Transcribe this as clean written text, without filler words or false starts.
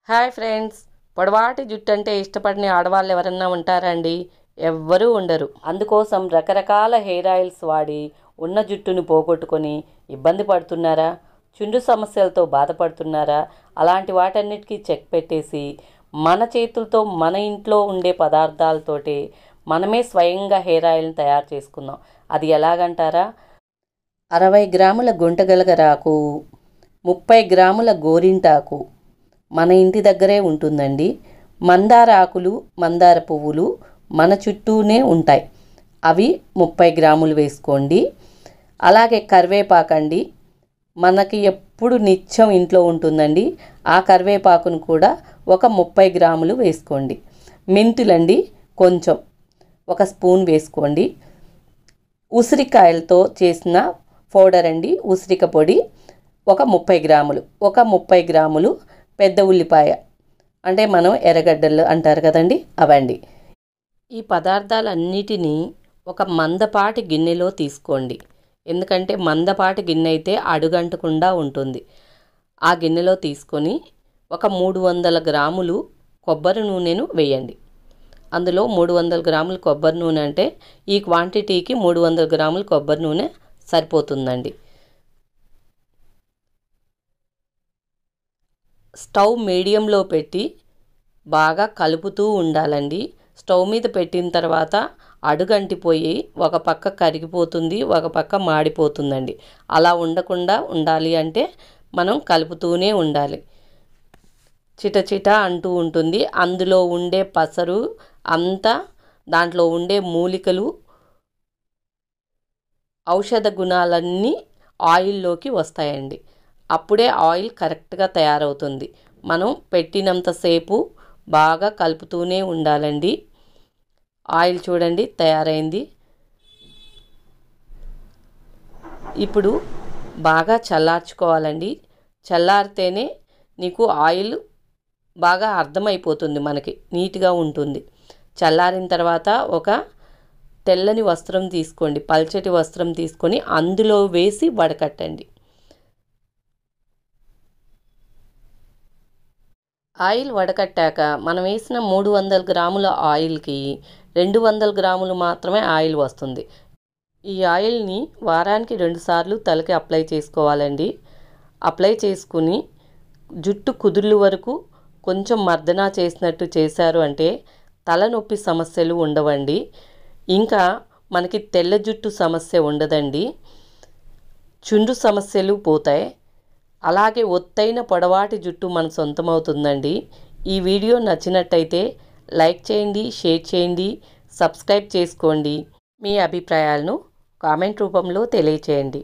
Hi friends, పొడవాటి జుట్టు అంటే ఇష్టపడని ఆడవాళ్ళు ఎవరన్నా ఉంటారండి? ఎవ్వరూ ఉండరు. అందుకోసం రకరకాల హెయిర్ ఆయిల్స్ వాడి ఉన్న జుట్టును పోగొట్టుకొని ఇబ్బంది పడుతున్నారా? చుండ్రు సమస్యలతో బాధపడుతున్నారా? అలాంటి వాటన్నిటికీ చెక్ పెట్టేసి మన చేతులతో మన ఇంట్లో ఉండే పదార్థాలతోటి మనమే స్వయంగా హెయిర్ ఆయిల్ని తయారు చేసుకుందాం. అది ఎలాగంటారా? 60 గ్రాముల గుంటగలగరాకు, 30 గ్రాముల గోరింటాకు మన ఇంటి దగ్గరే ఉంటుందండి. మందార ఆకులు, మందార పువ్వులు మన చుట్టూనే ఉంటాయి. అవి 30 గ్రాములు వేసుకోండి. అలాగే కరివేపాకండి, మనకి ఎప్పుడు నిత్యం ఇంట్లో ఉంటుందండి. ఆ కరివేపాకును కూడా ఒక 30 గ్రాములు వేసుకోండి. మెంతులండి కొంచెం, 1 స్పూన్ వేసుకోండి. ఉసిరికాయలతో చేసిన పౌడర్ అండి, ఉసిరిక పొడి ఒక 30 గ్రాములు. 30 గ్రాములు పెద్ద ఉల్లిపాయ, అంటే మనం ఎర్రగడ్డలు అంటారు కదండి, అవండి. ఈ పదార్థాలన్నిటినీ ఒక మందపాటి గిన్నెలో తీసుకోండి. ఎందుకంటే మందపాటి గిన్నె అయితే అడుగంటకుండా ఉంటుంది. ఆ గిన్నెలో తీసుకొని ఒక 300 గ్రాములు కొబ్బరి నూనెను వేయండి. అందులో 300 గ్రాములు కొబ్బరి నూనె అంటే ఈ క్వాంటిటీకి 300 గ్రాములు కొబ్బరి నూనె సరిపోతుందండి. స్టవ్ మీడియంలో పెట్టి బాగా కలుపుతూ ఉండాలండి. స్టవ్ మీద పెట్టిన తర్వాత అడుగంటిపోయి ఒక పక్క కరిగిపోతుంది, ఒక పక్క మాడిపోతుందండి. అలా ఉండకుండా ఉండాలి అంటే మనం కలుపుతూనే ఉండాలి. చిటచిట అంటూ ఉంటుంది. అందులో ఉండే పసరు అంతా, దాంట్లో ఉండే మూలికలు, ఔషధ గుణాలన్నీ ఆయిల్లోకి వస్తాయండి. అప్పుడే ఆయిల్ కరెక్ట్గా తయారవుతుంది. మనం పెట్టినంతసేపు బాగా కలుపుతూనే ఉండాలండి. ఆయిల్ చూడండి తయారైంది. ఇప్పుడు బాగా చల్లార్చుకోవాలండి. చల్లారితేనే నీకు ఆయిల్ బాగా అర్థమైపోతుంది, మనకి నీట్గా ఉంటుంది. చల్లారిన తర్వాత ఒక తెల్లని వస్త్రం తీసుకోండి, పల్చటి వస్త్రం తీసుకొని అందులో వేసి వడకట్టండి. ఆయిల్ వడకట్టాక మనం వేసిన 300 గ్రాముల ఆయిల్కి 200 గ్రాములు మాత్రమే ఆయిల్ వస్తుంది. ఈ ఆయిల్ని వారానికి 2 సార్లు తలకి అప్లై చేసుకోవాలండి. అప్లై చేసుకుని జుట్టు కుదుర్లు వరకు కొంచెం మర్దన చేసినట్టు చేశారు అంటే తలనొప్పి సమస్యలు ఉండవండి. ఇంకా మనకి తెల్ల జుట్టు సమస్య ఉండదండి. చుండ్రు సమస్యలు పోతాయి. అలాగే ఒత్తైన పొడవాటి జుట్టు మన సొంతమవుతుందండి. ఈ వీడియో నచ్చినట్టయితే లైక్ చేయండి, షేర్ చేయండి, సబ్స్క్రైబ్ చేసుకోండి. మీ అభిప్రాయాలను కామెంట్ రూపంలో తెలియచేయండి.